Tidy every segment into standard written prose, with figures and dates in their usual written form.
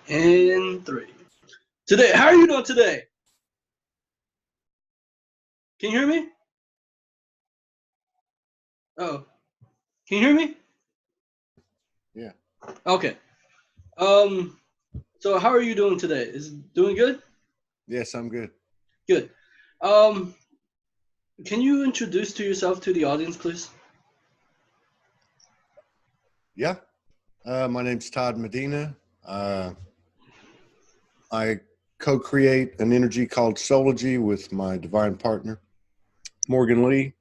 And 3. Today, how are you doing today? Can you hear me? Oh, can you hear me? Yeah. Okay. So how are you doing today? Is it doing good? Yes, I'm good. Good. Can you introduce yourself to the audience, please? Yeah. My name's Todd Medina. I co-create an energy called Soulogy with my divine partner, Morgan Lee.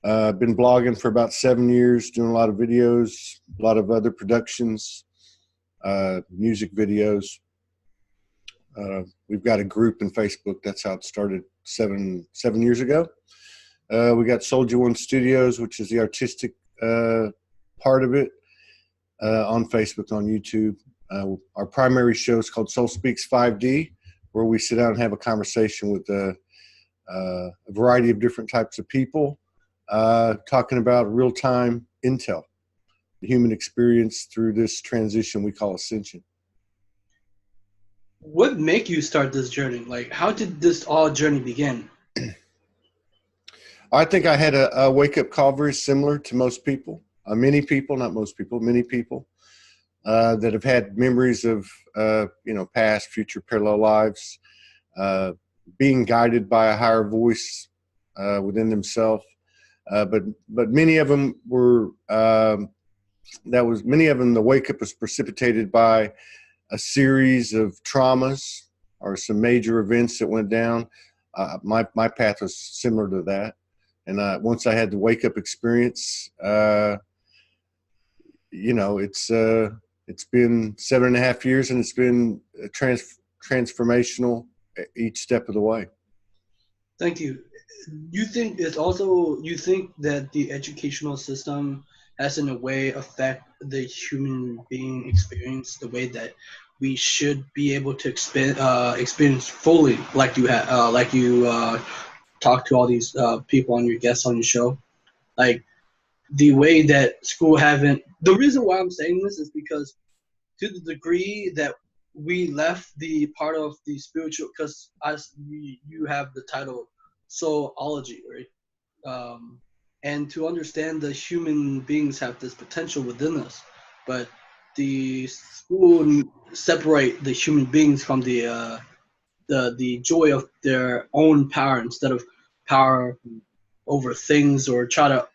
I've been blogging for about 7 years, doing a lot of videos, a lot of other productions, music videos. We've got a group in Facebook. That's how it started seven years ago. We got Soldier One Studios, which is the artistic part of it, on Facebook, on YouTube. Our primary show is called Soulspeaks 5D, where we sit down and have a conversation with a variety of different types of people, talking about real-time intel, the human experience through this transition we call ascension. What made you start this journey? Like, how did this all journey begin? I think I had a wake-up call very similar to most people, many people, not most people, many people that have had memories of, past, future, parallel lives, being guided by a higher voice within themselves. But many of them were, many of them, the wake-up was precipitated by a series of traumas or some major events that went down. My path was similar to that. And once I had the wake-up experience, it's been 7.5 years, and it's been transformational each step of the way. Thank you. You think that the educational system has in a way affect the human being experience, the way that we should be able to experience fully, like you talk to all these people on your guests on your show, like the way that school haven't. The reason why I'm saying this is because to the degree that we left the part of the spiritual, because as you have the title Soulogy, right? And to understand that human beings have this potential within us, but the school separate the human beings from the joy of their own power instead of power over things, or try to.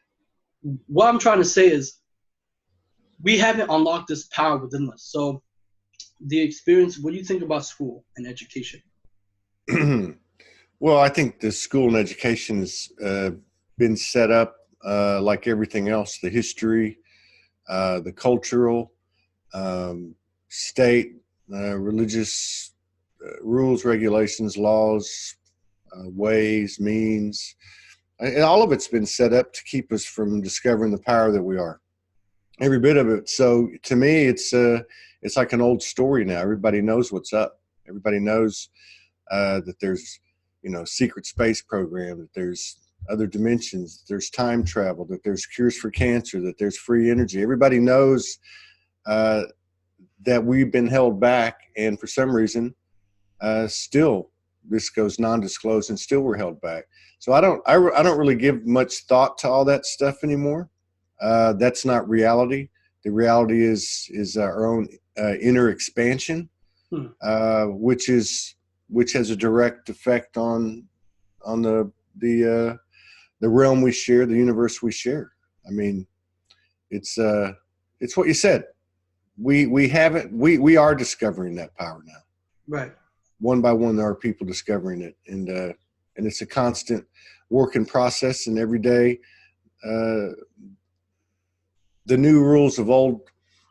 What I'm trying to say is we haven't unlocked this power within us. So the experience, what do you think about school and education? Well, I think the school and education has been set up like everything else, the history, the cultural, state, religious rules, regulations, laws, ways, means, and all of it's been set up to keep us from discovering the power that we are. Every bit of it. So to me, it's like an old story now. Everybody knows what's up. Everybody knows that there's, secret space program, that there's other dimensions, that there's time travel, that there's cures for cancer, that there's free energy. Everybody knows that we've been held back, and for some reason, still this goes non-disclosed, and still we're held back. So I don't really give much thought to all that stuff anymore. That's not reality. The reality is our own inner expansion, which has a direct effect on the realm we share, the universe we share. I mean, it's what you said. We are discovering that power now. Right. One by one, there are people discovering it, and it's a constant working process. And every day, the new rules of old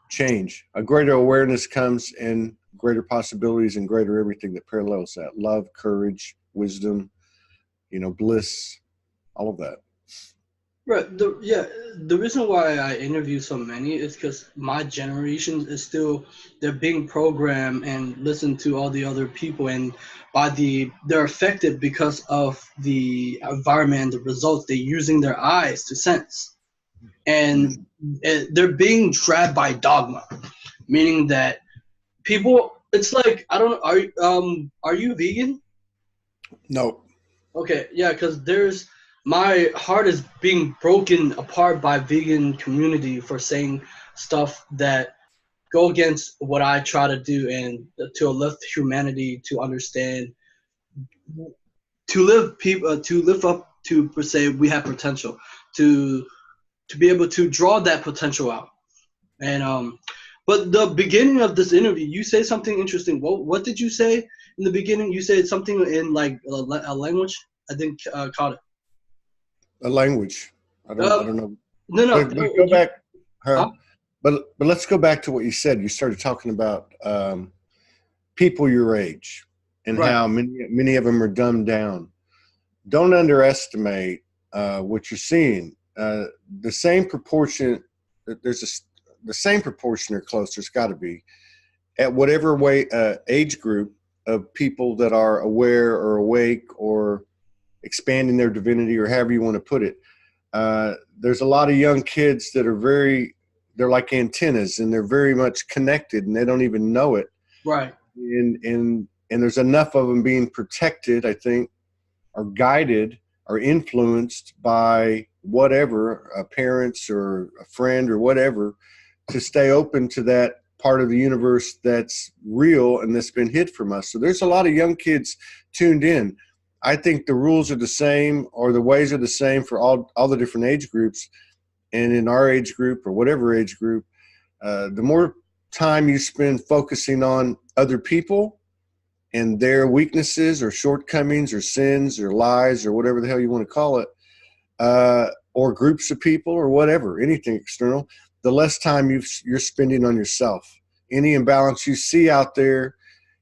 change. A greater awareness comes, and greater possibilities, and greater everything that parallels that. Love, courage, wisdom, bliss, all of that. Right. The reason why I interview so many is because my generation is still, they're being programmed and listen to all the other people, and they're affected because of the environment and the results. They're using their eyes to sense, and they're being trapped by dogma, meaning that people it's like, I don't know, are you vegan? No. Okay, yeah, because my heart is being broken apart by vegan community for saying stuff that go against what I try to do and to uplift humanity, to understand, to lift up, to per se we have potential, to be able to draw that potential out. And but the beginning of this interview, you say something interesting. What did you say in the beginning? You said something in like a language. I think caught it. A language. I don't know. No, no. But go back, huh? Huh? But let's go back to what you said. You started talking about people your age and Right. how many of them are dumbed down. Don't underestimate what you're seeing. The same proportion. The same proportion or close. There's got to be at whatever way age group of people that are aware or awake or expanding their divinity or however you want to put it. There's a lot of young kids that are they're like antennas and they're very much connected and they don't even know it. Right. And there's enough of them being protected, I think, or guided or influenced by whatever, parents or a friend or whatever, to stay open to that part of the universe that's real and that's been hid from us. So there's a lot of young kids tuned in. I think the rules are the same or the ways are the same for all the different age groups. And in our age group or whatever age group, the more time you spend focusing on other people and their weaknesses or shortcomings or sins or lies or whatever the hell you want to call it, or groups of people or whatever, anything external, the less time you're spending on yourself. Any imbalance you see out there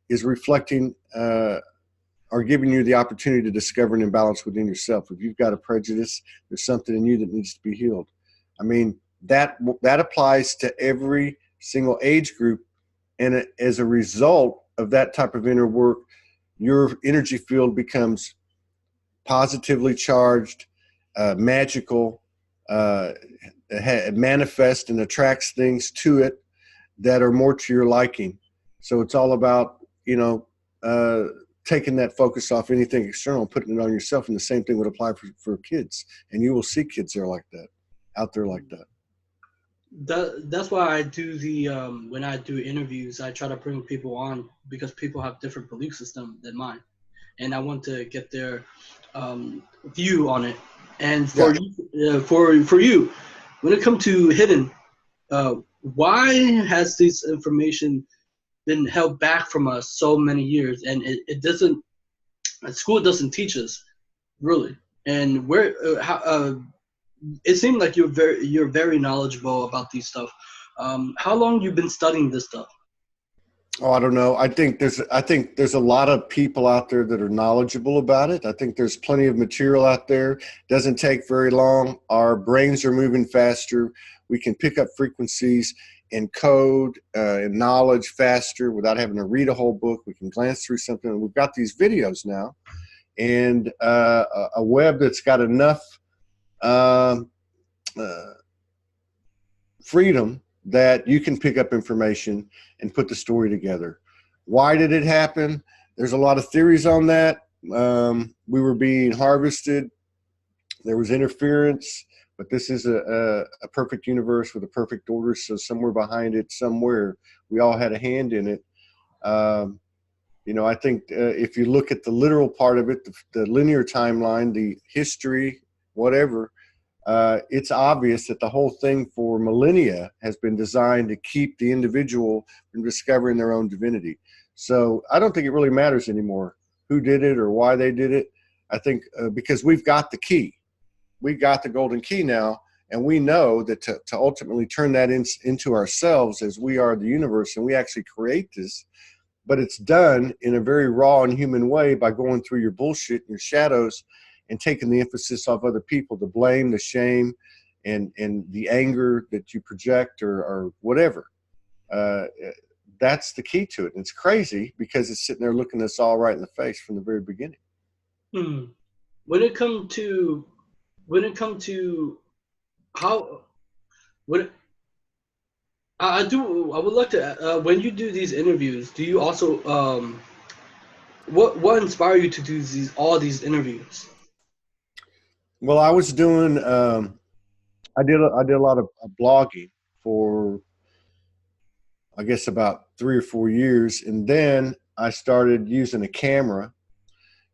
is reflecting or giving you the opportunity to discover an imbalance within yourself. If you've got a prejudice, there's something in you that needs to be healed. I mean, that applies to every single age group. And as a result of that type of inner work, your energy field becomes positively charged, magical, manifests and attracts things to it that are more to your liking. So it's all about, taking that focus off anything external and putting it on yourself. And the same thing would apply for kids. And you will see kids there like that, out there like that. That's why I do the when I do interviews, I try to bring people on because people have different belief system than mine, and I want to get their view on it. And Yeah. for you, when it comes to hidden, why has this information been held back from us so many years? And it doesn't. School doesn't teach us really, and it seemed like you're very knowledgeable about these stuff. How long you been studying this stuff? Oh, I don't know. I think there's a lot of people out there that are knowledgeable about it. I think there's plenty of material out there. Doesn't take very long. Our brains are moving faster. We can pick up frequencies and code and knowledge faster without having to read a whole book. We can glance through something. And we've got these videos now and a web that's got enough freedom that you can pick up information and put the story together. Why did it happen? There's a lot of theories on that. We were being harvested. There was interference, but this is a perfect universe with a perfect order. So somewhere behind it, somewhere, we all had a hand in it. I think if you look at the literal part of it, the linear timeline, the history, whatever, it's obvious that the whole thing for millennia has been designed to keep the individual from discovering their own divinity. So I don't think it really matters anymore who did it or why they did it. I think because we've got the key. We've got the golden key now, and we know that to ultimately turn that into ourselves as we are the universe, and we actually create this, but it's done in a very raw and human way by going through your bullshit and your shadows and taking the emphasis off other people, the blame, the shame, and the anger that you project or whatever. That's the key to it. And it's crazy because it's sitting there looking us all right in the face from the very beginning. When it comes to how I do. I would like to. When you do these interviews, do you also what inspired you to do all these interviews? Well, I was doing, I did a lot of blogging for, I guess, about 3 or 4 years. And then I started using a camera.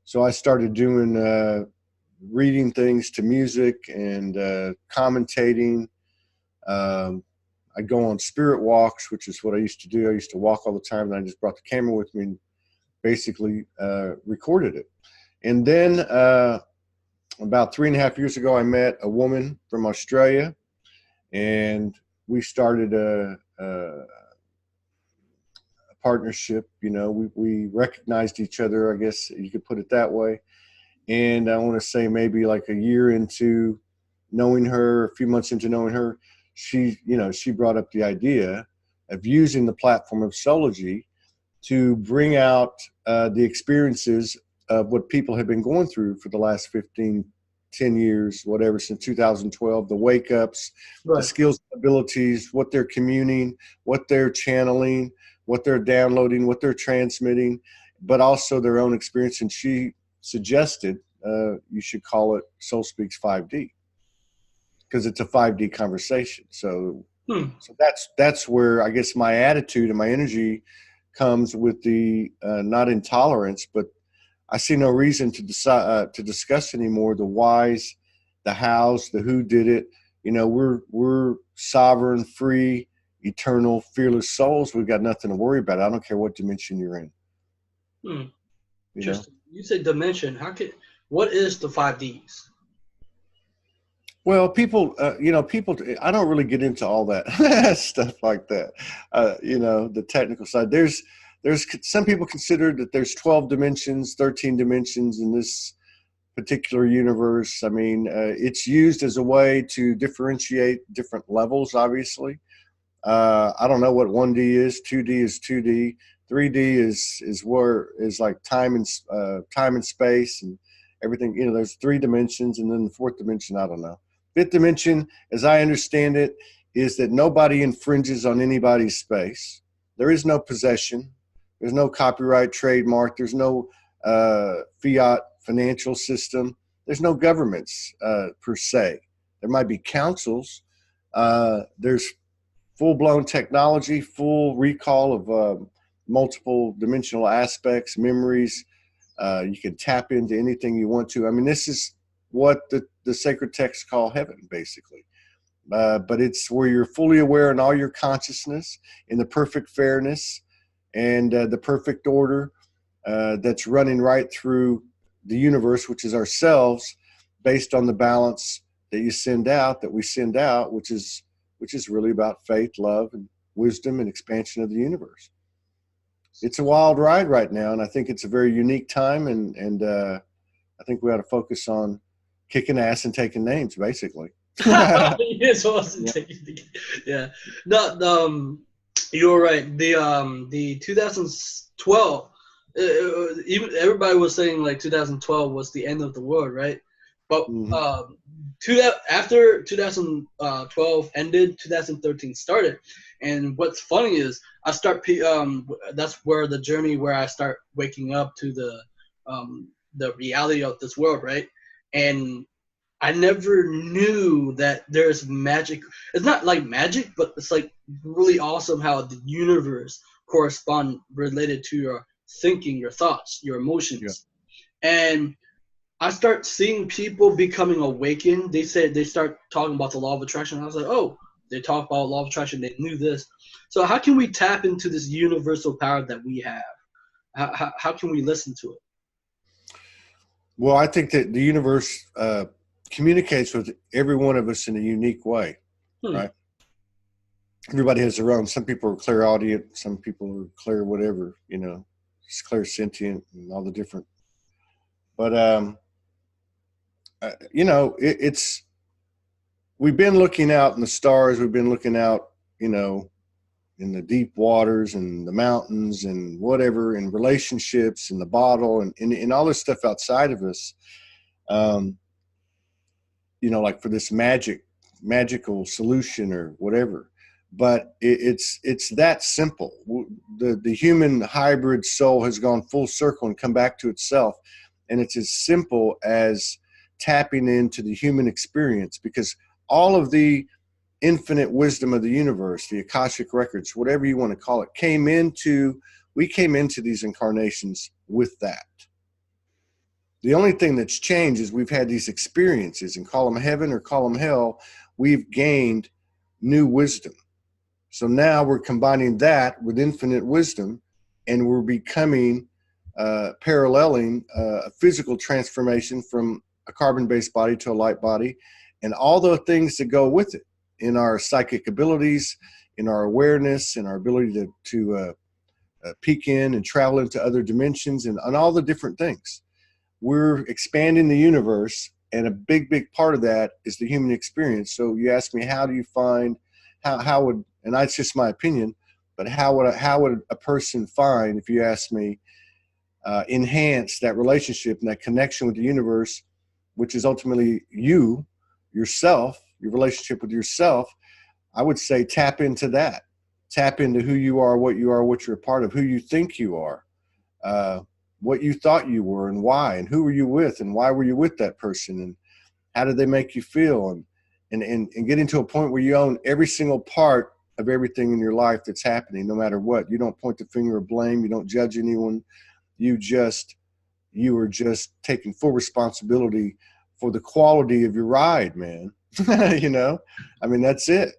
So I started doing, reading things to music and commentating. Um, I go on spirit walks, which is what I used to do. I used to walk all the time, and I just brought the camera with me and basically recorded it. And then about 3.5 years ago, I met a woman from Australia, and we started a partnership. You know, we recognized each other, I guess you could put it that way. And I want to say maybe like a year into knowing her, a few months into knowing her, she brought up the idea of using the platform of Soulogy to bring out the experiences of what people have been going through for the last 15, 10 years, whatever, since 2012, the wake ups, the Right. skills, abilities, what they're communing, what they're channeling, what they're downloading, what they're transmitting, but also their own experience. And she suggested you should call it Soul Speaks 5D, because it's a 5D conversation. So Hmm. that's where I guess my attitude and my energy comes with the not intolerance, but I see no reason to decide to discuss anymore the whys, the hows, the who did it. You know, we're sovereign, free, eternal, fearless souls. We've got nothing to worry about. I don't care what dimension you're in. Hmm. You know. Interesting. You say dimension. What is the 5Ds? Well, people, people. I don't really get into all that stuff like that. The technical side. There's some people consider that there's 12 dimensions, 13 dimensions in this particular universe. I mean, it's used as a way to differentiate different levels. Obviously, I don't know what 1D is. 2D is 2D. 3D is where is like time and space and everything. You know, there's three dimensions, and then the fourth dimension, I don't know. Fifth dimension, as I understand it, is that nobody infringes on anybody's space. There is no possession. There's no copyright, trademark. There's no fiat financial system. There's no governments per se. There might be councils. There's full-blown technology, full recall of multiple dimensional aspects, memories. You can tap into anything you want to. I mean, this is what the sacred texts call heaven, basically. But it's where you're fully aware in all your consciousness, in the perfect fairness and the perfect order that's running right through the universe, which is ourselves, based on the balance that we send out, which is really about faith, love, and wisdom and expansion of the universe. It's a wild ride right now, and I think it's a very unique time, and I think we ought to focus on kicking ass and taking names, basically. You're supposed to take it. Yeah. No, you're right. The 2012, even everybody was saying like 2012 was the end of the world, right? But Mhm. after 2012 ended, 2013 started. And what's funny is that's where the journey where I start waking up to the reality of this world, right? And I never knew that there's magic. It's not like magic, but it's like really awesome how the universe correspond related to your thinking, your thoughts, your Yeah. emotions. And I start seeing people becoming awakened. They said they start talking about the law of attraction. I was like, oh, they talk about law of attraction. They knew this. So how can we tap into this universal power that we have? How can we listen to it? Well, I think that the universe communicates with every one of us in a unique way, Hmm. right? Everybody has their own. Some people are clairaudient, some people are clear whatever, it's clairsentient and all the different. But it's we've been looking out in the stars. We've been looking out, in the deep waters and the mountains and whatever, in relationships and the bottle and all this stuff outside of us. Um, like for this magical solution or whatever. but it's that simple. The human hybrid soul has gone full circle and come back to itself, and it's as simple as tapping into the human experience, because all of the infinite wisdom of the universe, the Akashic records, whatever you want to call it, we came into these incarnations with that. The only thing that's changed is we've had these experiences, and call them heaven or call them hell, we've gained new wisdom. So now we're combining that with infinite wisdom, and we're becoming, paralleling a physical transformation from a carbon-based body to a light body, and all the things that go with it in our psychic abilities, in our awareness, in our ability to peek in and travel into other dimensions, and on all the different things. We're expanding the universe, and a big part of that is the human experience. So you ask me, how do you find, how would, and that's just my opinion, but how would a person find, if you ask me, enhance that relationship and that connection with the universe, which is ultimately yourself, your relationship with yourself? I would say tap into that. Tap into who you are, what you're a part of, who you think you are, what you thought you were, and why, and who were you with, and why were you with that person, and how did they make you feel, and getting to a point where you own every single part of everything in your life that's happening, no matter what. You don't point the finger of blame. You don't judge anyone. You are just taking full responsibility for the quality of your ride, man. You know, I mean, that's it.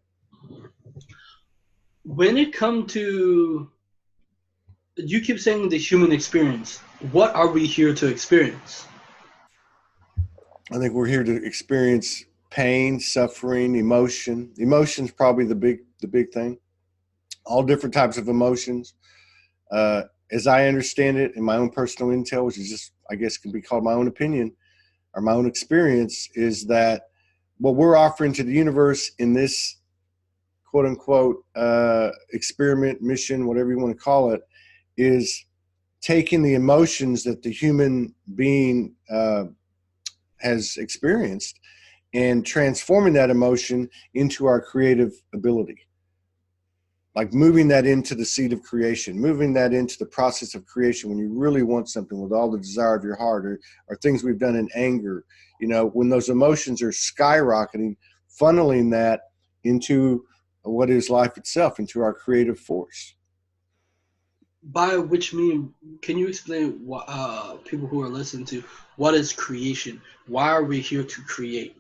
When it comes to, you keep saying the human experience, what are we here to experience? I think we're here to experience pain, suffering, emotion. Emotion's probably the big thing. All different types of emotions. As I understand it, in my own personal intel, which is just, I guess, can be called my own opinion or my own experience, is that what we're offering to the universe in this quote unquote experiment, mission, whatever you want to call it, is taking the emotions that the human being has experienced and transforming that emotion into our creative ability. Like moving that into the seed of creation, moving that into the process of creation when you really want something with all the desire of your heart, or things we've done in anger. You know, when those emotions are skyrocketing, funneling that into what is life itself, into our creative force. By which mean, can you explain what people who are listening to, what is creation? Why are we here to create?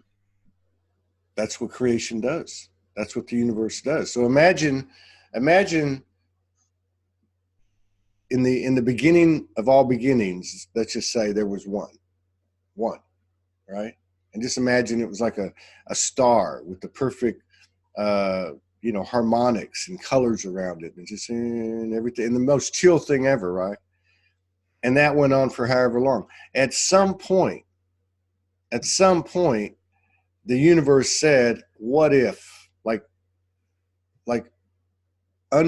That's what creation does. That's what the universe does. So imagine in the beginning of all beginnings, let's just say there was one, right? And just imagine it was like a star with the perfect, harmonics and colors around it, and just and everything, and the most chill thing ever, right? And that went on for however long. At some point, the universe said, "What if,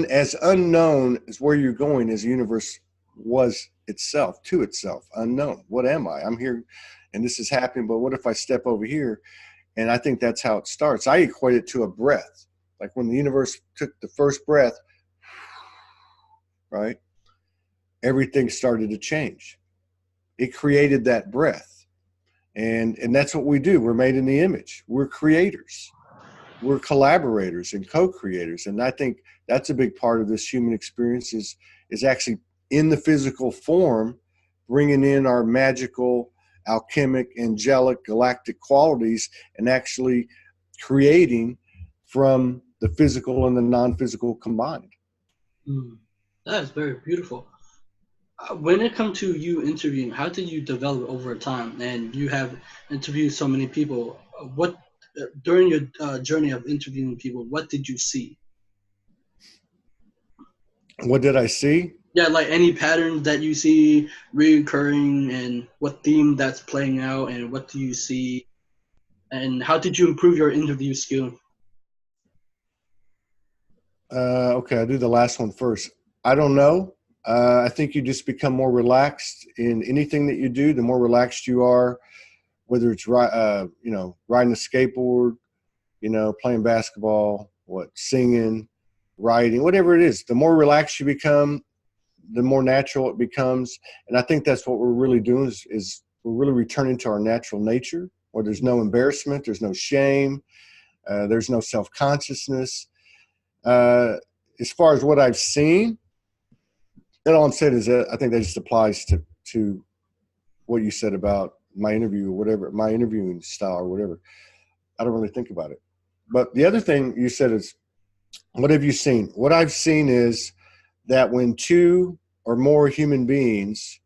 as unknown as where you're going as the universe was itself, to itself, unknown. What am I? I'm here, and this is happening. But what if I step over here?" And I think that's how it starts. I equate it to a breath. Like when the universe took the first breath, right? Everything started to change. It created that breath. And that's what we do. We're made in the image. We're creators. We're collaborators and co-creators. And I think that's a big part of this human experience is actually in the physical form, bringing in our magical, alchemic, angelic, galactic qualities, and actually creating from the physical and the non-physical combined. That is very beautiful. When it comes to you interviewing, how did you develop over time? And you have interviewed so many people. What during your journey of interviewing people, what did you see? What did I see? Yeah, like any patterns that you see reoccurring, and what theme that's playing out, and what do you see, and how did you improve your interview skill? Okay, I'll do the last one first. I don't know. I think you just become more relaxed in anything that you do. The more relaxed you are, whether it's riding a skateboard, playing basketball, singing, writing, whatever it is, the more relaxed you become, the more natural it becomes. And I think that's what we're really doing is we're really returning to our natural nature, where there's no embarrassment, there's no shame, there's no self-consciousness. As far as what I've seen, and all I'm saying is that I think that just applies to what you said about my interview or whatever, my interviewing style or whatever. I don't really think about it. But the other thing you said is, what have you seen? What I've seen is that when two or more human beings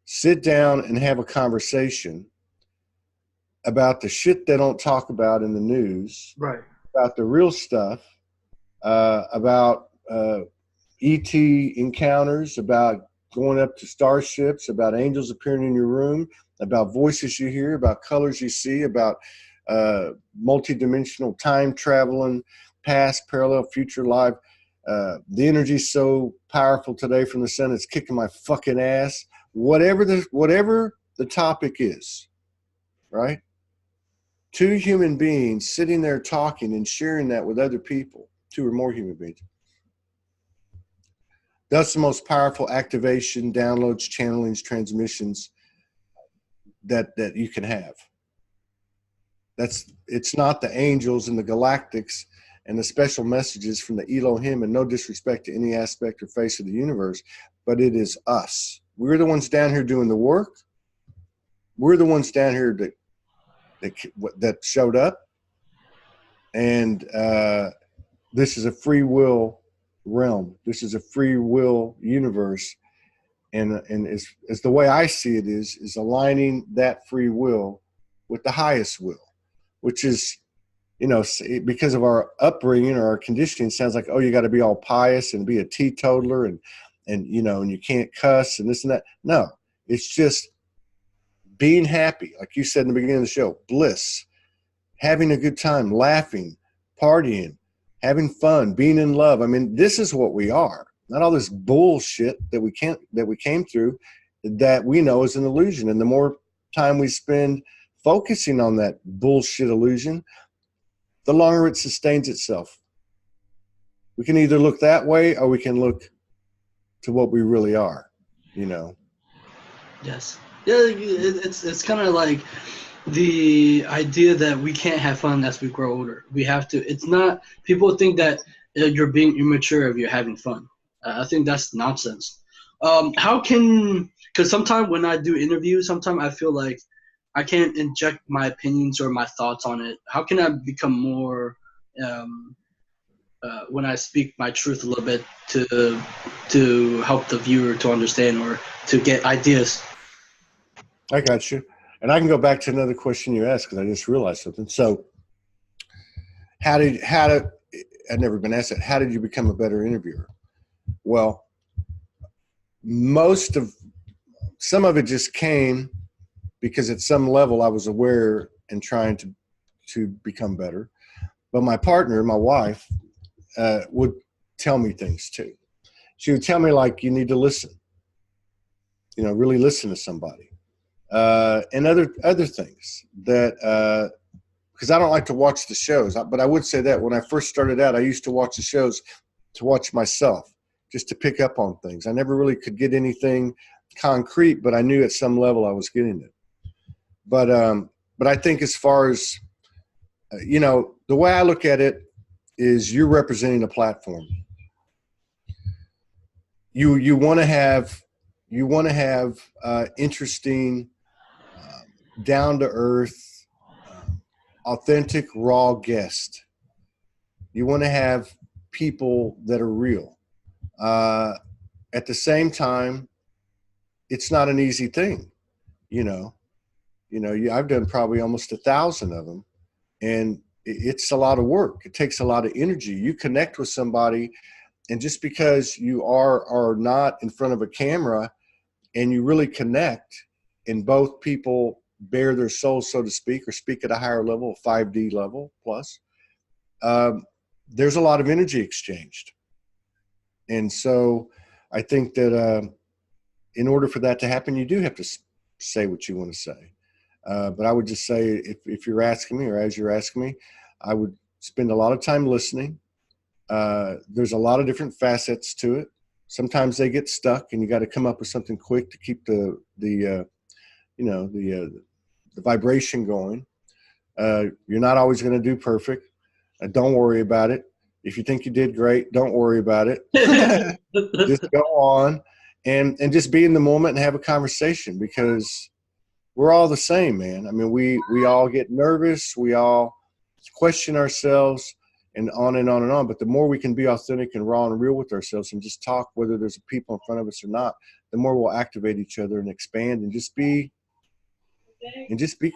sit down and have a conversation about the shit they don't talk about in the news, Right. about the real stuff, about ET encounters, about going up to starships, about angels appearing in your room, about voices you hear, about colors you see, about multidimensional time traveling, past, parallel, future, life. The energy's so powerful today from the sun, it's kicking my fucking ass. Whatever the topic is, right? Two human beings sitting there talking and sharing that with other people, two or more human beings. That's the most powerful activation, downloads, channelings, transmissions that you can have. It's not the angels and the galactics and the special messages from the Elohim, and no disrespect to any aspect or face of the universe, but it is us. We're the ones down here doing the work. We're the ones down here that showed up. And this is a free will realm. This is a free will universe. And as the way I see it is aligning that free will with the highest will, which is, you know, because of our upbringing or our conditioning, sounds like, oh, you got to be all pious and be a teetotaler and you know, and you can't cuss and this and that. No, it's just being happy. Like you said in the beginning of the show, bliss, having a good time, laughing, partying, having fun, being in love. I mean, this is what we are. Not all this bullshit that we came through that we know is an illusion. And the more time we spend focusing on that bullshit illusion, the longer it sustains itself. We can either look that way or we can look to what we really are, you know. Yes. Yeah, it's kind of like the idea that we can't have fun as we grow older. We have to. It's not. People think that you're being immature if you're having fun. I think that's nonsense. How can? Because sometimes when I do interviews, sometimes I feel like I can't inject my opinions or my thoughts on it. How can I become more? When I speak my truth a little bit to help the viewer to understand or to get ideas. I got you. And I can go back to another question you asked because I just realized something. So I've never been asked that. How did you become a better interviewer? Well, some of it just came because at some level I was aware and trying to become better. But my partner, my wife, would tell me things too. She would tell me, like, you need to listen, you know, really listen to somebody. And other things that, because I don't like to watch the shows, but I would say that when I first started out, I used to watch the shows to watch myself, just to pick up on things. I never really could get anything concrete, but I knew at some level I was getting it. But I think as far as, you know, the way I look at it is you're representing a platform. You want to have interesting, down to earth, authentic, raw guest. You want to have people that are real. At the same time, it's not an easy thing, you know. I've done probably almost 1,000 of them, and it's a lot of work. It takes a lot of energy. You connect with somebody, and just because you are not in front of a camera and you really connect, and both people bare their soul, so to speak, or speak at a higher level, 5D level plus, there's a lot of energy exchanged. And so I think that in order for that to happen, you do have to say what you want to say. But I would just say, if you're asking me, or as you're asking me, I would spend a lot of time listening, There's a lot of different facets to it. Sometimes they get stuck, and you got to come up with something quick to keep the vibration going. You're not always going to do perfect. Don't worry about it. If you think you did great, don't worry about it. Just go on and just be in the moment and have a conversation, because we're all the same, man. I mean, we all get nervous. We all question ourselves, and on and on and on. But the more we can be authentic and raw and real with ourselves and just talk, whether there's people in front of us or not, the more we'll activate each other and expand and just be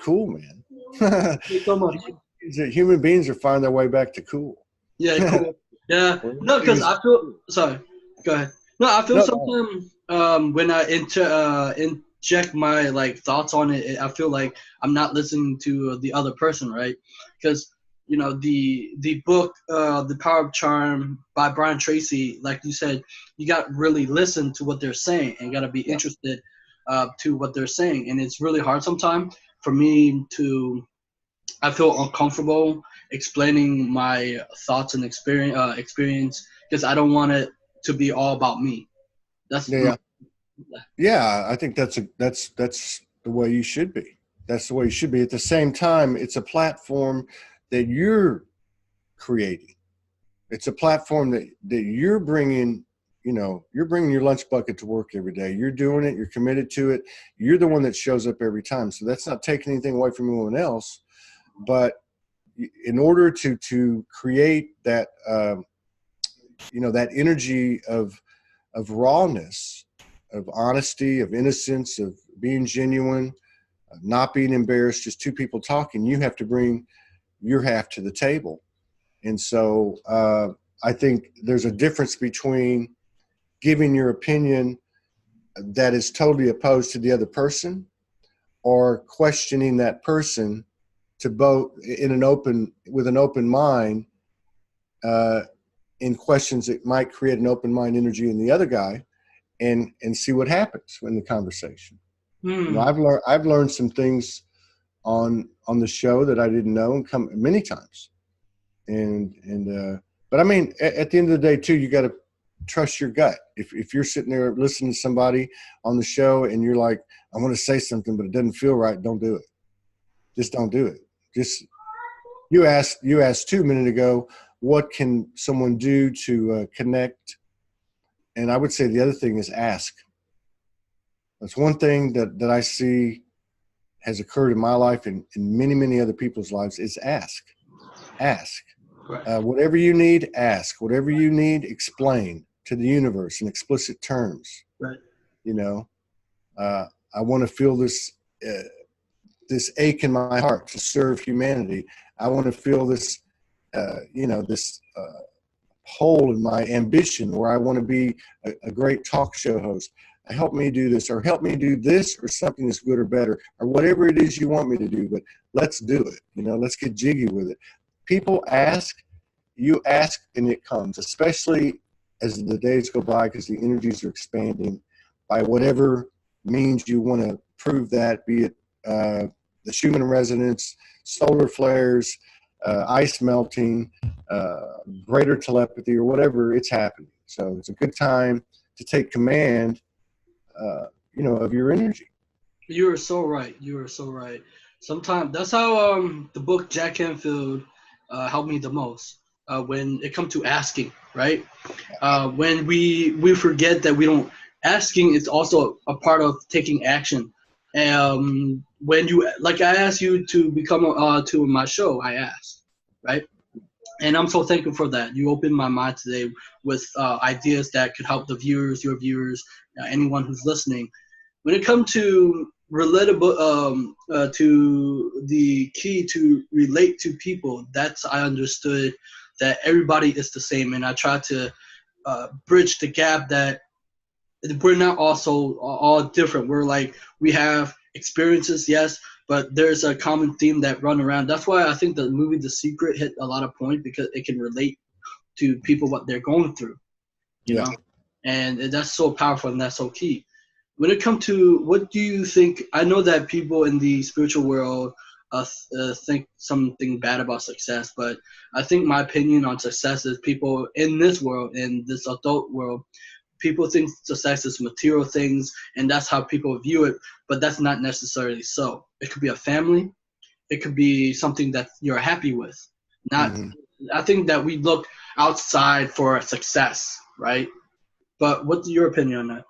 cool, man. Thank you so much. Human beings are finding their way back to cool. Yeah, cool. Yeah. No, because I feel, sorry, go ahead. No, I feel sometimes when I inject my like thoughts on it, I feel like I'm not listening to the other person, right? Because you know the book The Power of Charm by Brian Tracy, like you said, you got to really listen to what they're saying and got to be interested to what they're saying. And it's really hard sometimes for me to, I feel uncomfortable explaining my thoughts and experience because I don't want it to be all about me. That's yeah. I think that's the way you should be. That's the way you should be. At the same time, it's a platform that you're creating. It's a platform that you're bringing. You know, you're bringing your lunch bucket to work every day. You're doing it. You're committed to it. You're the one that shows up every time. So that's not taking anything away from anyone else. But in order to create that, that energy of rawness, of honesty, of innocence, of being genuine, of not being embarrassed, just two people talking, you have to bring your half to the table. And so I think there's a difference between giving your opinion that is totally opposed to the other person, or questioning that person to both with an open mind in questions that might create an open mind energy in the other guy, and see what happens in the conversation. You know, I've learned some things on the show that I didn't know and come many times. But I mean, at the end of the day too, you got to trust your gut. If you're sitting there listening to somebody on the show and you're like, I want to say something, but it doesn't feel right, don't do it. Just don't do it. Just, you asked 2 minutes ago, what can someone do to connect? And I would say the other thing is ask. That's one thing that I see has occurred in my life and in many, many other people's lives, is ask. Ask. Right. Whatever you need, ask. Whatever you need, explain to the universe in explicit terms. Right. You know, I want to feel this ache in my heart to serve humanity. I want to feel this, this hole in my ambition where I want to be a great talk show host. Help me do this, or help me do this, or something that's good or better, or whatever it is you want me to do. But let's do it. You know, let's get jiggy with it. People ask, you ask, and it comes, especially as the days go by, because the energies are expanding by whatever means you want to prove that, be it the Schumann resonance, solar flares, ice melting, greater telepathy, or whatever, it's happening. So it's a good time to take command, of your energy. You are so right. You are so right. Sometimes that's how the book Jack Canfield helped me the most when it comes to asking, right? When we forget that we don't, asking is also a part of taking action. When you, like I asked you to become to my show, I asked, right? And I'm so thankful for that. You opened my mind today with ideas that could help the viewers, your viewers, anyone who's listening. When it comes to relatable, to the key to relate to people, that's, I understood that everybody is the same, and I try to bridge the gap that we're not also all different. We're like, we have experiences, yes, but there's a common theme that run around. That's why I think the movie The Secret hit a lot of points, because it can relate to people, what they're going through, you know? And that's so powerful, and that's so key. When it comes to, what do you think, I know that people in the spiritual world think something bad about success, but I think my opinion on success is people in this world, in this adult world, people think success is material things, and that's how people view it, but that's not necessarily so. It could be a family. It could be something that you're happy with. Not, I think that we look outside for success, right? But what's your opinion on that?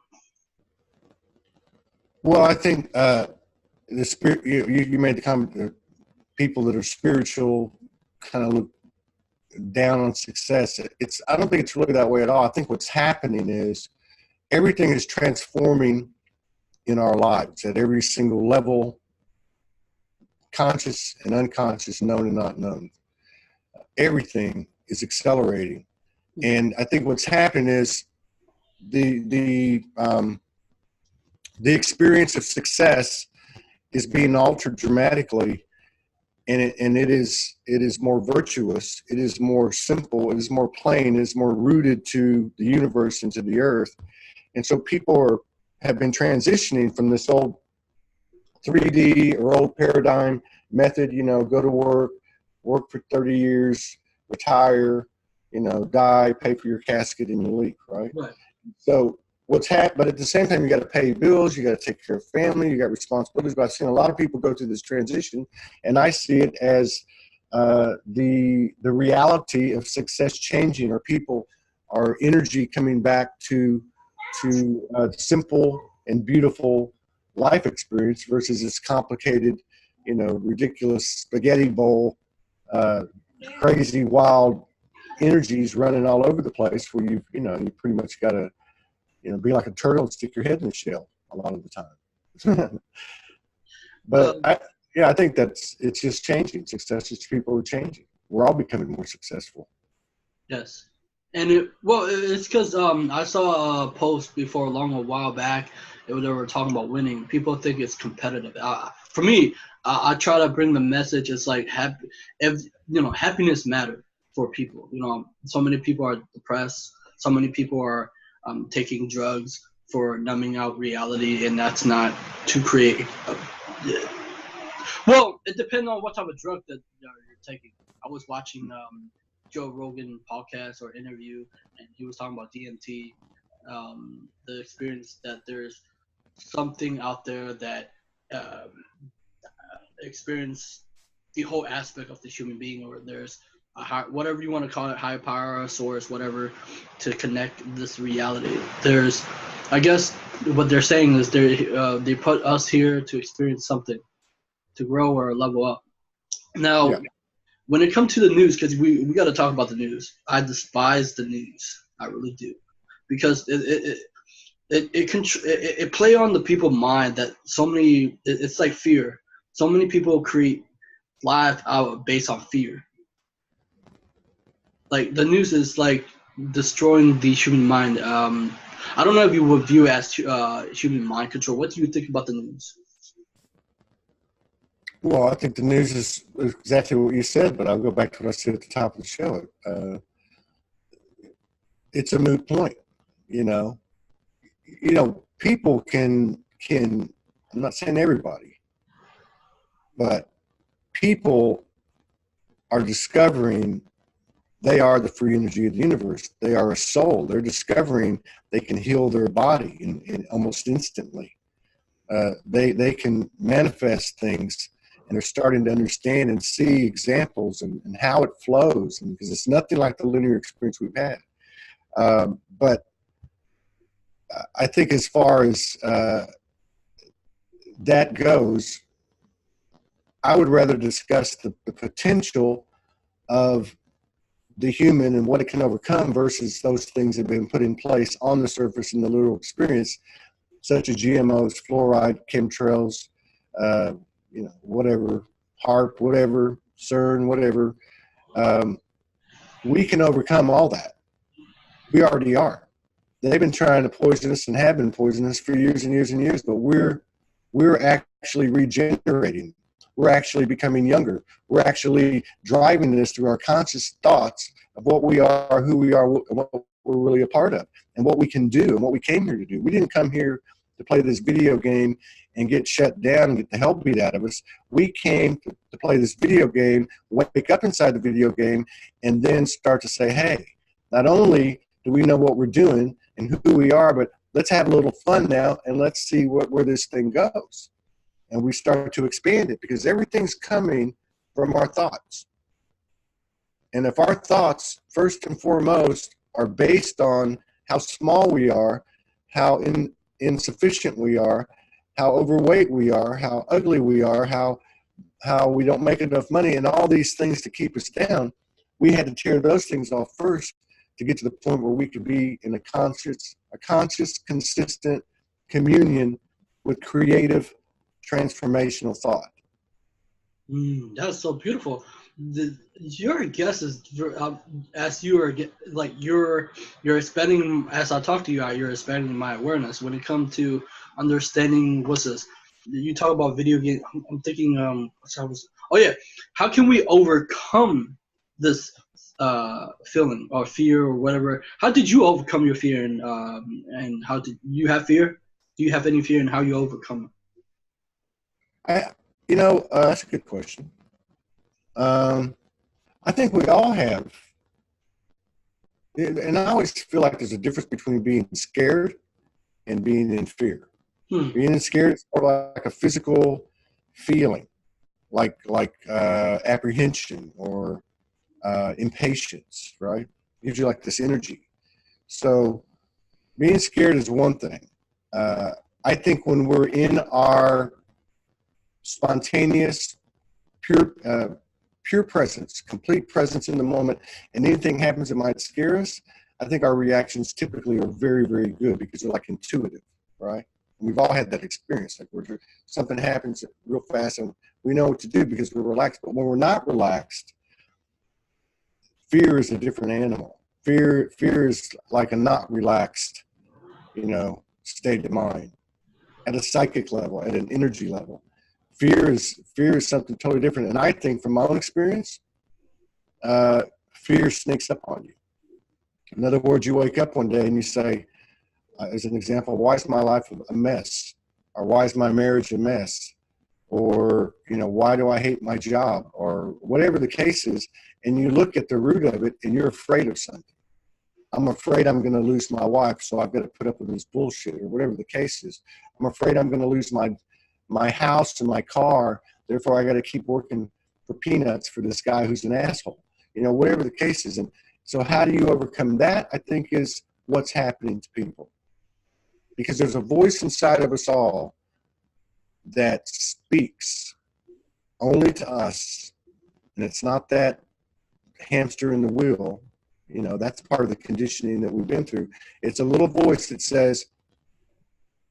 Well, I think the spirit. You made the comment that people that are spiritual kind of look down on success. I don't think it's really that way at all. I think what's happening is everything is transforming in our lives at every single level, conscious and unconscious, known and not known. Everything is accelerating, and I think what's happening is the experience of success is being altered dramatically, and it is more virtuous, it is more simple, it is more plain, it is more rooted to the universe and to the earth. And so people have been transitioning from this old 3D or old paradigm method, go to work for 30 years, retire, die, pay for your casket and you leave, right? So what's happened, but at the same time, you got to pay bills, you got to take care of family, you got responsibilities. But I've seen a lot of people go through this transition, and I see it as the reality of success changing, or people, our energy coming back to simple and beautiful life experience versus this complicated, ridiculous spaghetti bowl, crazy, wild energies running all over the place where you pretty much got to, be like a turtle and stick your head in the shell a lot of the time. But I think it's just changing. Success is people are changing. We're all becoming more successful. Yes. And it's because I saw a post before a while back. They were talking about winning. People think it's competitive. For me, I try to bring the message. It's like happiness matters for people. So many people are depressed. So many people are taking drugs for numbing out reality, and that's not to create. Well, it depends on what type of drug that you're taking. I was watching Joe Rogan podcast or interview, and he was talking about DMT, the experience that there's something out there that experience the whole aspect of the human being, or there's whatever you want to call it, higher power, source, whatever, to connect this reality. There's, I guess, what they're saying is they put us here to experience something, to grow or level up. Now, when it comes to the news, because we got to talk about the news. I despise the news. I really do, because it play on the people's mind that so many. It's like fear. So many people create life out based on fear. Like the news is like destroying the human mind. I don't know if you would view it as human mind control. What do you think about the news? Well, I think the news is exactly what you said, but I'll go back to what I said at the top of the show. It's a moot point, people can, I'm not saying everybody, but people are discovering they are the free energy of the universe. They are a soul. They're discovering they can heal their body in almost instantly. They can manifest things, and they're starting to understand and see examples and how it flows, and because it's nothing like the linear experience we've had. But I think as far as that goes, I would rather discuss the potential of the human and what it can overcome versus those things that have been put in place on the surface in the literal experience, such as GMOs, fluoride, chemtrails, whatever, HARP, whatever, CERN, whatever. We can overcome all that. We already are. They've been trying to poison us and have been poisoning us for years and years and years, but we're actually regenerating. We're actually becoming younger. We're actually driving this through our conscious thoughts of what we are, who we are, and what we're really a part of, and what we can do, and what we came here to do. We didn't come here to play this video game and get shut down and get the hell beat out of us. We came to play this video game, wake up inside the video game, and then start to say, hey, not only do we know what we're doing and who we are, but let's have a little fun now and let's see where this thing goes. And we start to expand it because everything's coming from our thoughts. And if our thoughts, first and foremost, are based on how small we are, how insufficient we are, how overweight we are, how ugly we are, how we don't make enough money, and all these things to keep us down, we had to tear those things off first to get to the point where we could be in a conscious, consistent communion with creative, transformational thought. That's so beautiful. Your guess is, as you are like you're expanding. As I talk to you, you're expanding my awareness when it comes to understanding what's this. You talk about video game. I'm thinking. How can we overcome this feeling or fear or whatever? How did you overcome your fear, and how did you have fear? Do you have any fear, and how you overcome it? That's a good question. I think we all have, and I always feel like there's a difference between being scared and being in fear. Being scared is more like a physical feeling, like apprehension or impatience, right? It gives you like this energy. So being scared is one thing. I think when we're in our spontaneous, pure presence, complete presence in the moment, and anything happens that might scare us, I think our reactions typically are very, very good because they're like intuitive, right? And we've all had that experience. Like something happens real fast and we know what to do because we're relaxed. But when we're not relaxed, fear is a different animal. Fear is like a not relaxed, state of mind at a psychic level, at an energy level. Fear is something totally different. And I think from my own experience, fear sneaks up on you. In other words, you wake up one day and you say, as an example, why is my life a mess? Or why is my marriage a mess? Or, why do I hate my job? Or whatever the case is. And you look at the root of it and you're afraid of something. I'm afraid I'm going to lose my wife, so I've got to put up with this bullshit, or whatever the case is. I'm afraid I'm going to lose my house and my car, therefore I got to keep working for peanuts for this guy who's an asshole, whatever the case is. And so how do you overcome that, I think, is what's happening to people. Because there's a voice inside of us all that speaks only to us, and it's not that hamster in the wheel. That's part of the conditioning that we've been through. It's a little voice that says,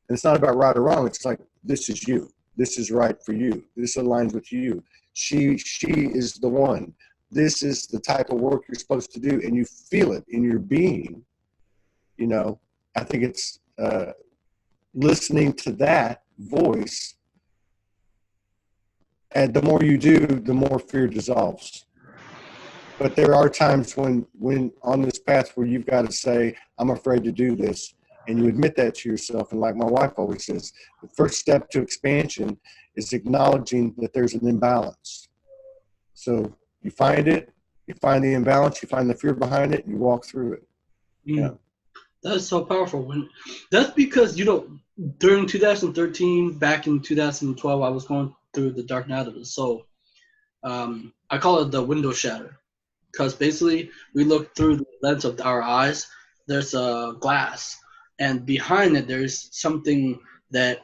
and it's not about right or wrong. It's like, this is you. This is right for you. This aligns with you. She is the one. This is the type of work you're supposed to do. And you feel it in your being. I think it's listening to that voice. And the more you do, the more fear dissolves. But there are times when on this path where you've got to say, I'm afraid to do this. And you admit that to yourself. And like my wife always says, the first step to expansion is acknowledging that there's an imbalance. So you find it, you find the imbalance, you find the fear behind it, and you walk through it. Yeah. That's so powerful. That's because, during 2013, back in 2012, I was going through the dark night of the soul. I call it the window shatter. Because basically, we look through the lens of our eyes, there's a glass. And behind it, there's something that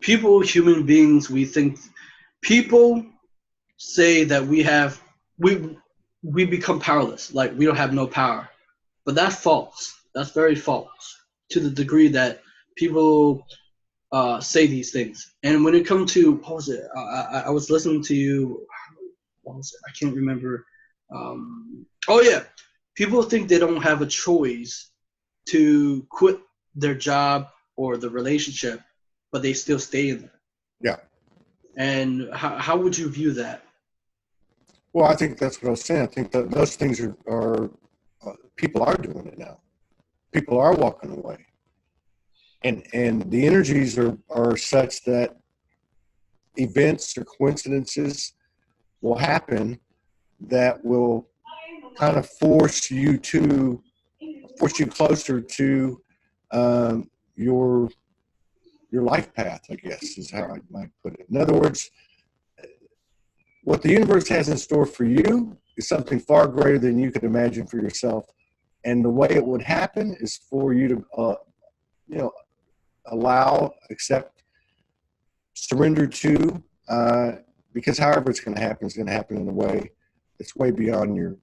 human beings, people say that we become powerless, like we don't have no power. But that's false. That's very false to the degree that people say these things. And when it comes to, what was it? I was listening to you, what was it? I can't remember. People think they don't have a choice to quit their job or the relationship, but they still stay in there. Yeah. And how would you view that? Well, I think that's what I was saying. I think that those things are people are doing it now. People are walking away. And the energies are such that events or coincidences will happen that will kind of force you closer to your life path, I guess is how I might put it. In other words, what the universe has in store for you is something far greater than you could imagine for yourself. And the way it would happen is for you to, allow, accept, surrender to, because however it's going to happen, it's going to happen in a way that's way beyond your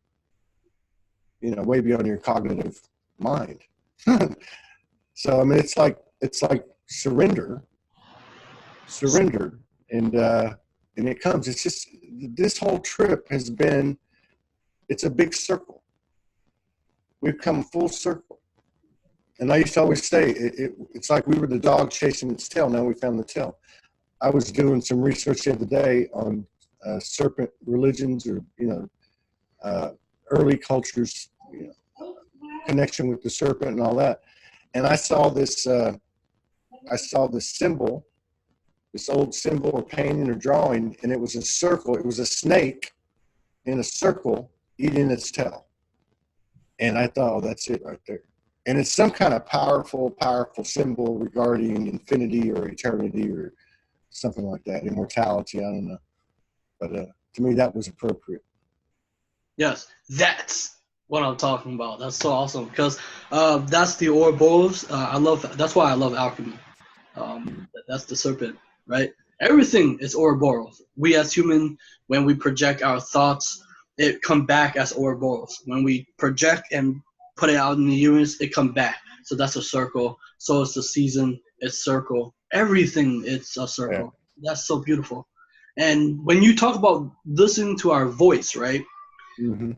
cognitive mind. So, I mean, it's like surrender, and it comes. It's just, this whole trip has been, it's a big circle. We've come full circle. And I used to always say, it's like we were the dog chasing its tail. Now we found the tail. I was doing some research the other day on serpent religions, or, early cultures, connection with the serpent and all that. And I saw this symbol, this old symbol or painting or drawing, and it was a circle. It was a snake in a circle eating its tail. And I thought, oh, that's it right there. And it's some kind of powerful symbol regarding infinity or eternity or something like that, immortality, I don't know. But to me, that was appropriate. Yes, that's what I'm talking about. That's so awesome, because that's the Ouroboros. That's why I love alchemy. That's the serpent, right? Everything is Ouroboros. We as human, when we project our thoughts, it come back as Ouroboros. When we project and put it out in the universe, it come back. So that's a circle. So it's the season, it's circle. Everything, it's a circle. Yeah. That's so beautiful. And when you talk about listening to our voice, right? Mm-hmm.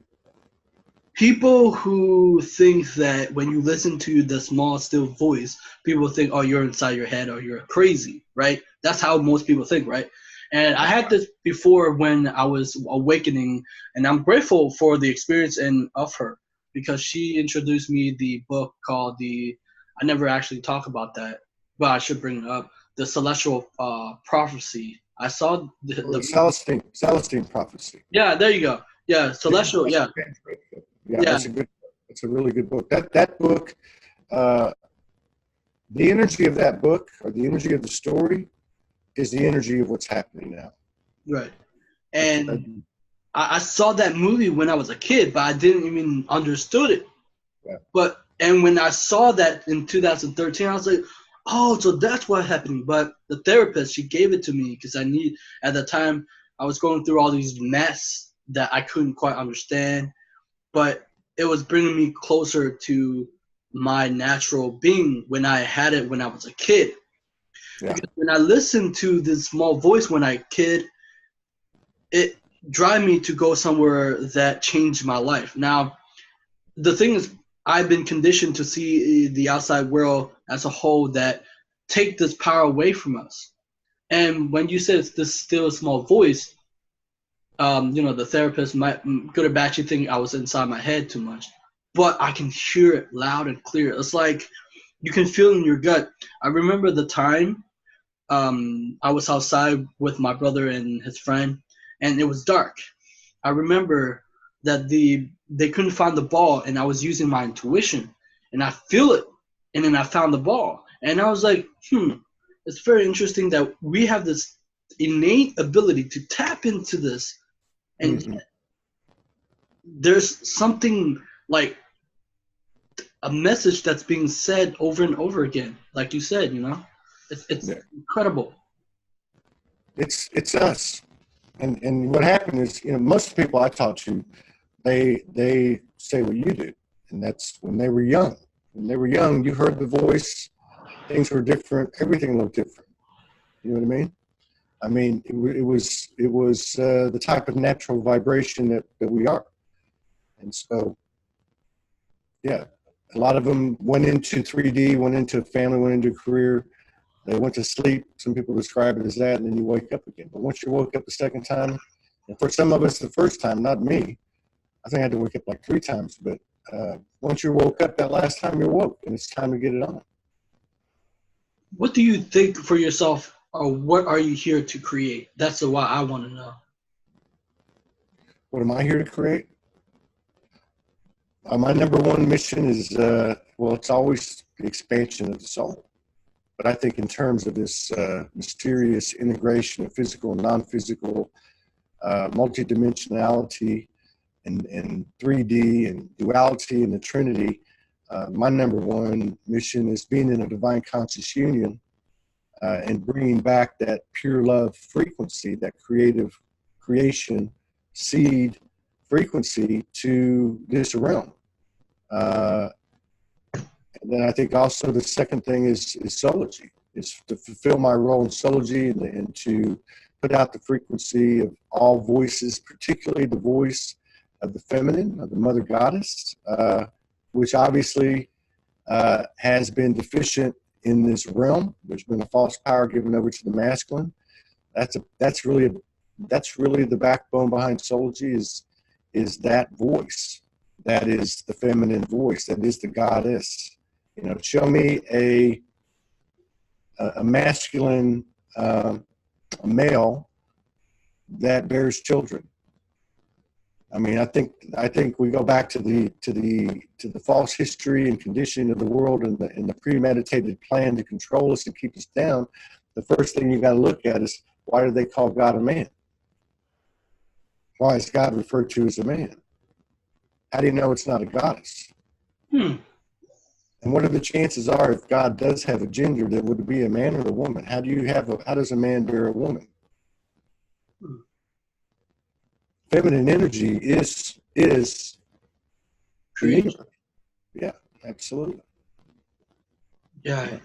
People who think that when you listen to the small, still voice, people think, oh, you're inside your head or you're crazy, right? That's how most people think, right? And I had this before when I was awakening, and I'm grateful for the experience of her, because she introduced me the book called I never actually talk about that, but I should bring it up, the Celestial Prophecy. I saw the Celestine Prophecy. Yeah, there you go. Yeah, Celestial, yeah. Yeah, that's a really good book. That book, the energy of that book, or the energy of the story, is the energy of what's happening now. Right. And I saw that movie when I was a kid, but I didn't even understood it. Yeah. And when I saw that in 2013, I was like, oh, so that's what happened. But the therapist, she gave it to me because at the time, I was going through all these mess that I couldn't quite understand. But it was bringing me closer to my natural being when I had it when I was a kid. Yeah. Because when I listened to this small voice when I was a kid, it drive me to go somewhere that changed my life. Now, the thing is, I've been conditioned to see the outside world as a whole that take this power away from us. And when you said it's this still small voice, the therapist might good or bad, you think I was inside my head too much, but I can hear it loud and clear. It's like you can feel it in your gut. I remember the time I was outside with my brother and his friend, and it was dark. I remember that they couldn't find the ball, and I was using my intuition, and I feel it, and then I found the ball, and I was like, it's very interesting that we have this innate ability to tap into this, and there's something like a message that's being said over and over again, like you said, it's incredible. It's us. And what happened is, most people I talk to, they say what you do, and that's when they were young. When they were young, you heard the voice, things were different, everything looked different. You know what I mean? I mean, it was the type of natural vibration that we are, and so, yeah, a lot of them went into 3D, went into a family, went into a career. They went to sleep. Some people describe it as that, and then you wake up again. But once you woke up the second time, and for some of us the first time, not me, I think I had to wake up like 3 times. But once you woke up that last time, you're woke, and it's time to get it on. What do you think for yourself, or what are you here to create? That's the why I want to know. What am I here to create? My number one mission is, well, it's always the expansion of the soul. But I think in terms of this mysterious integration of physical and non-physical, multidimensionality and 3D and duality and the Trinity, my number one mission is being in a divine conscious union and bringing back that pure love frequency, that creative creation seed frequency to this realm. And then I think also the second thing is Soulogy, is to fulfill my role in Soulogy and to put out the frequency of all voices, particularly the voice of the feminine, of the mother goddess, which obviously has been deficient in this realm. There's been a false power given over to the masculine. That's really the backbone behind Soulogy is that voice. That is the feminine voice. That is the goddess. You know, show me a masculine male that bears children. I mean, I think we go back to the false history and conditioning of the world and the premeditated plan to control us and keep us down. The first thing you got to look at is, why do they call God a man? Why is God referred to as a man? How do you know it's not a goddess? And what are the chances are, if God does have a gender, that would be a man or a woman? How does a man bear a woman? Feminine energy is creation. Yeah, absolutely. Yeah,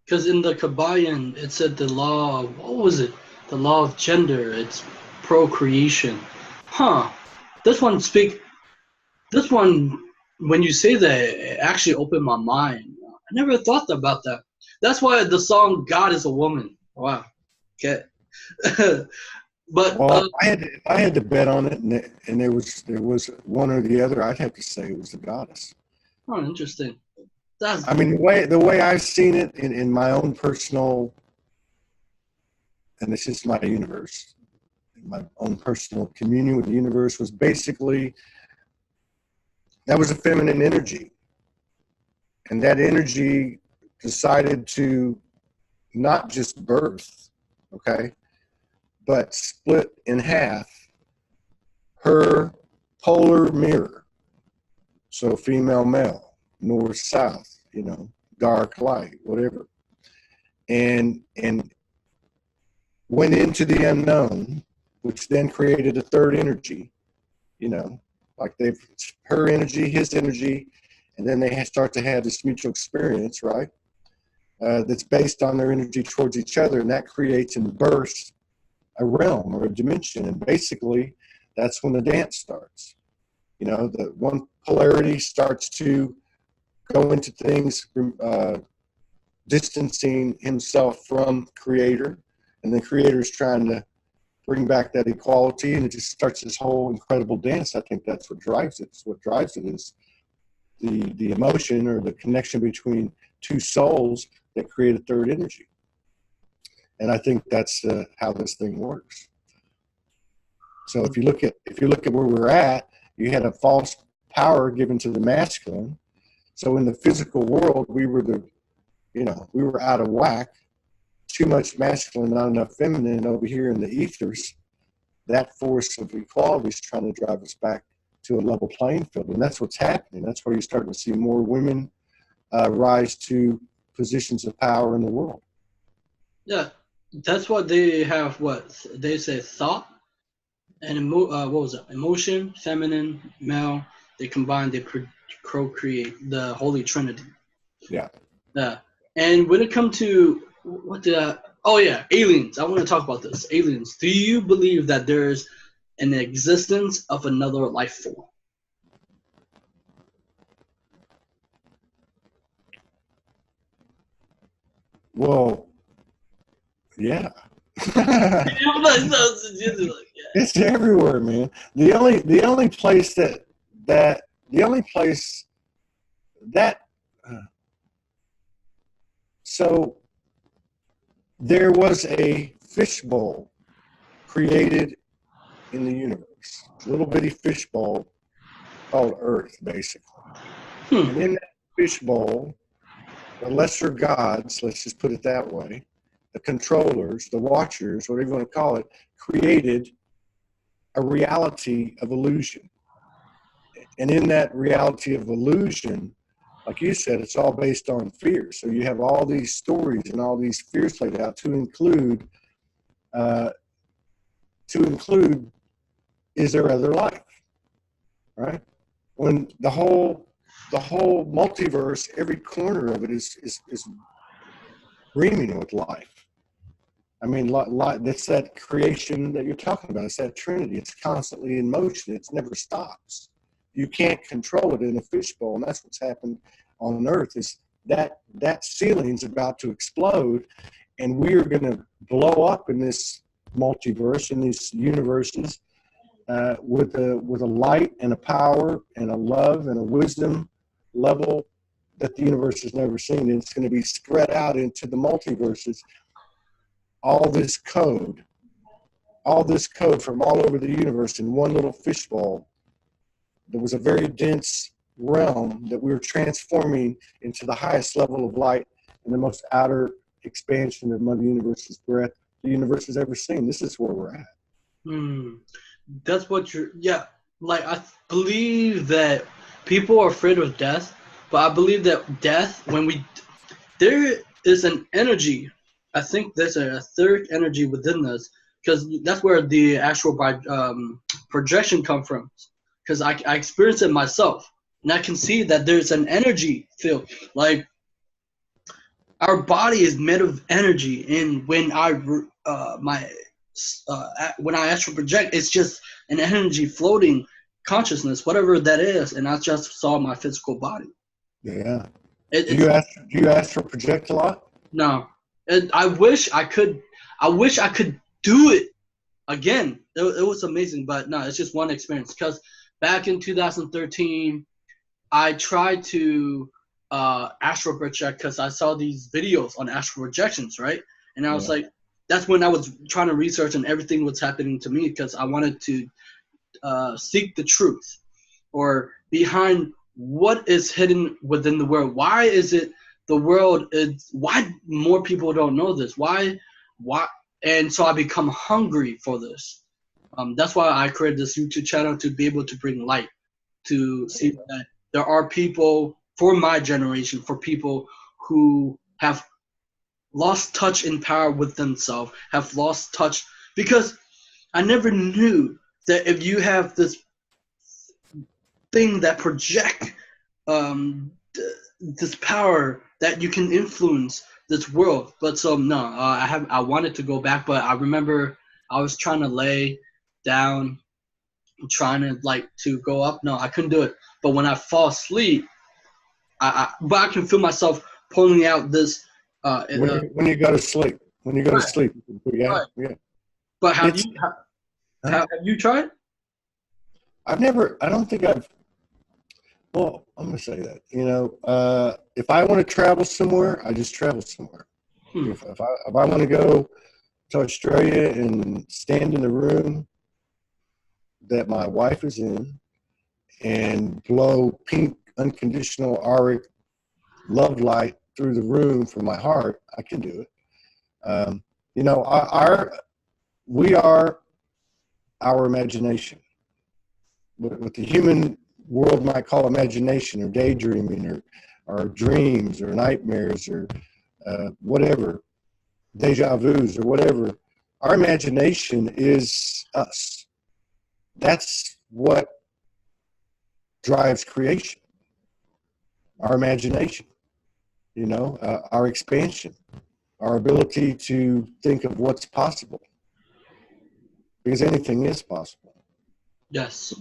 because in the Kabbalion, it said the law of, what was it? The law of gender. It's procreation. Huh. This one, when you say that, it actually opened my mind. I never thought about that. That's why the song "God is a Woman." Wow. Okay. But well, if I had to bet on it, and there was one or the other, I'd have to say it was the goddess. Oh, interesting. I mean, the way I've seen it in my own personal, and it's just my universe, my own personal communion with the universe, was basically, that was a feminine energy. And that energy decided to not just birth, okay, but split in half her polar mirror. So female, male, north, south, you know, dark, light, whatever. And went into the unknown, which then created a third energy, you know, like her energy, his energy, and then they start to have this mutual experience, right? That's based on their energy towards each other, and that creates and bursts a realm or a dimension. And basically, that's when the dance starts. You know, the one polarity starts to go into things, distancing himself from Creator, and the Creator is trying to bring back that equality, and it just starts this whole incredible dance. I think that's what drives it. What drives it is the emotion or the connection between two souls that create a third energy. And I think that's how this thing works. So if you look at where we're at, you had a false power given to the masculine. So in the physical world, we were out of whack. Too much masculine, not enough feminine. Over here in the ethers, that force of equality is trying to drive us back to a level playing field, and that's what's happening. That's where you're starting to see more women rise to positions of power in the world. Yeah, that's what they have. What they say, thought and what was it? Emotion, feminine, male. They combine. They procreate the Holy Trinity. Yeah. Yeah. And when it comes to aliens. I want to talk about this. Aliens. Do you believe that there's an existence of another life form? Well, yeah. It's everywhere, man. The only place so there was a fishbowl created in the universe, a little bitty fishbowl called Earth, basically. And in that fishbowl, the lesser gods, let's just put it that way, the controllers, the watchers, whatever you want to call it, created a reality of illusion. And in that reality of illusion, like you said, it's all based on fear. So you have all these stories and all these fears laid out to include, is there other life, right? When the whole multiverse, every corner of it is brimming with life. I mean, that's that creation that you're talking about. It's that Trinity. It's constantly in motion. It never stops. You can't control it in a fishbowl, and that's what's happened on Earth. Is that ceiling's about to explode, and we are going to blow up in this multiverse, in these universes, with a light and a power and a love and a wisdom level that the universe has never seen. And it's going to be spread out into the multiverses. All this code from all over the universe in one little fishbowl. There was a very dense realm that we were transforming into the highest level of light and the most outer expansion of Mother Universe's breadth the universe has ever seen. This is where we're at. That's what like, I believe that people are afraid of death, but I believe that death, there is an energy. I think there's a etheric energy within us, because that's where the actual projection comes from. Because I experienced it myself, and I can see that there's an energy field. Like, our body is made of energy, and when I astral project, it's just an energy floating consciousness, whatever that is, and I just saw my physical body. Yeah. Do you astral project a lot? No. I wish I could do it again. It was amazing, but no, it's just one experience. Because back in 2013, I tried to astral project because I saw these videos on astral projections, right? And I was like, that's when I was trying to research and everything was happening to me, because I wanted to seek the truth, or behind what is hidden within the world. Why is it the world is? Why more people don't know this? Why? And so I become hungry for this. That's why I created this YouTube channel, to be able to bring light, to see that there are people for my generation, for people who have lost touch in power with themselves, have lost touch, because I never knew that if you have this thing that project this power, that you can influence this world. But so no, I wanted to go back, but I remember I was trying to lay down, trying to go up. No, I couldn't do it. But when I fall asleep, but I can feel myself pulling out this. When you go to sleep, Right. But have you tried? I don't think I've. Well, I'm going to say that, if I want to travel somewhere, I just travel somewhere. If I want to go to Australia and stand in the room that my wife is in and blow pink, unconditional, auric love light through the room from my heart, I can do it. We are our imagination. What the human world might call imagination, or daydreaming, or dreams, or nightmares, or whatever, deja vus, or whatever. Our imagination is us. That's what drives creation. Our imagination, our expansion, our ability to think of what's possible, because anything is possible. Yes.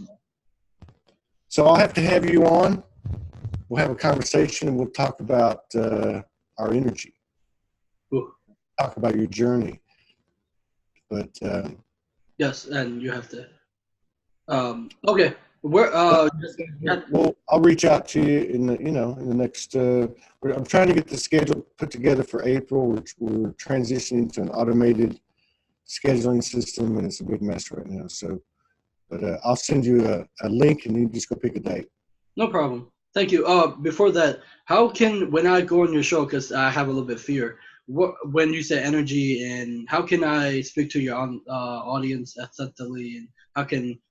So I'll have to have you on. We'll have a conversation, and we'll talk about our energy. Ooh. Talk about your journey. But yes, and you have to. Okay, Where Well, I'll reach out to you in the next. I'm trying to get the schedule put together for April. We're transitioning to an automated scheduling system, and it's a big mess right now. So, but I'll send you a link, and you just go pick a date. No problem. Thank you. Before that, when I go on your show, because I have a little bit of fear, when you say energy, and how can I speak to your audience authentically, and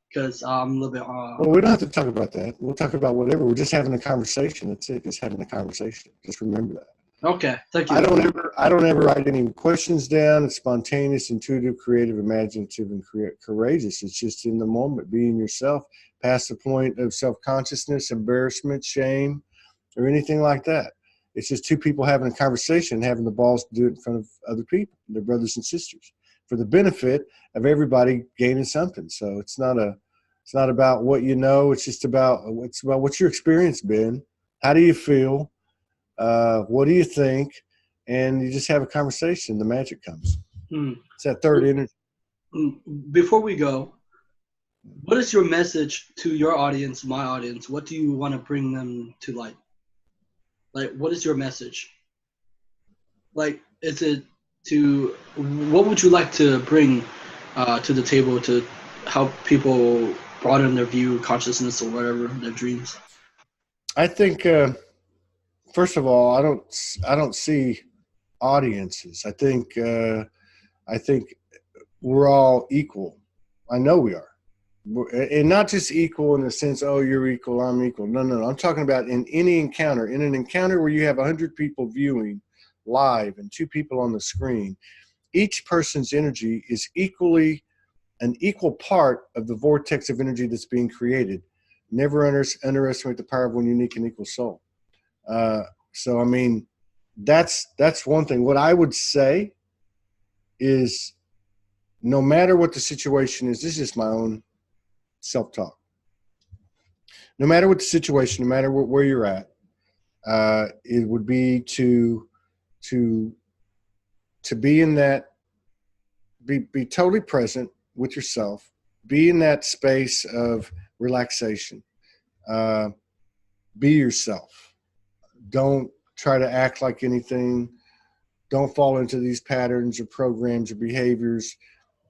because I'm a little bit. Well, we don't have to talk about that. We'll talk about whatever. We're just having a conversation. That's it. Just having a conversation. Just remember that. Okay. Thank you. I don't ever write any questions down. It's spontaneous, intuitive, creative, imaginative, and courageous. It's just in the moment, being yourself, past the point of self-consciousness, embarrassment, shame, or anything like that. It's just two people having a conversation, having the balls to do it in front of other people, their brothers and sisters, for the benefit of everybody gaining something. So it's not about what you know. It's just about what's your experience been. How do you feel? What do you think? And you just have a conversation. The magic comes. It's that third energy. Before we go, what is your message to your audience, my audience? What do you want to bring them to light? Like, what is your message? Like, what would you like to bring to the table to help people broaden their view, consciousness, or whatever, their dreams? I think, first of all, I don't see audiences. I think we're all equal. I know we are. And not just equal in the sense, oh, you're equal, I'm equal. No. I'm talking about in any encounter. In an encounter where you have 100 people viewing live and 2 people on the screen, each person's energy is an equal part of the vortex of energy that's being created. Never underestimate the power of one unique and equal soul. So, I mean, that's one thing. What I would say is, no matter what the situation is, this is just my own self-talk. No matter what the situation, no matter where you're at, it would be to be in that, be totally present with yourself, be in that space of relaxation, be yourself. Don't try to act like anything. Don't fall into these patterns or programs or behaviors.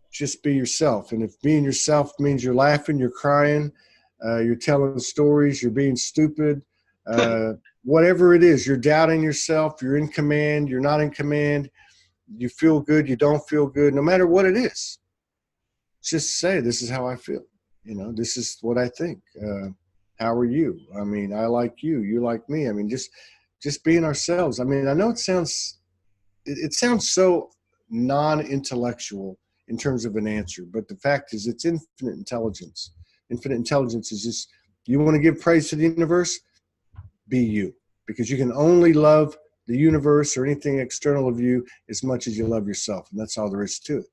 Just be yourself. And if being yourself means you're laughing, you're crying, you're telling stories, you're being stupid, whatever it is, you're doubting yourself, you're in command, you're not in command, you feel good, you don't feel good, no matter what it is, just say, this is how I feel. This is what I think. How are you? I mean, I like you, you like me. I mean, just being ourselves. I mean, I know it sounds so non-intellectual in terms of an answer, but the fact is it's infinite intelligence. Infinite intelligence is just, you want to give praise to the universe, be you, because you can only love the universe or anything external of you as much as you love yourself. And that's all there is to it.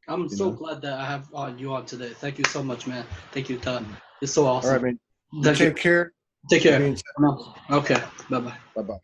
I'm so glad that I have you on today. Thank you so much, man. Thank you, Todd. It's so awesome. All right, man. Take care. Take care. Okay. Bye-bye. Bye-bye.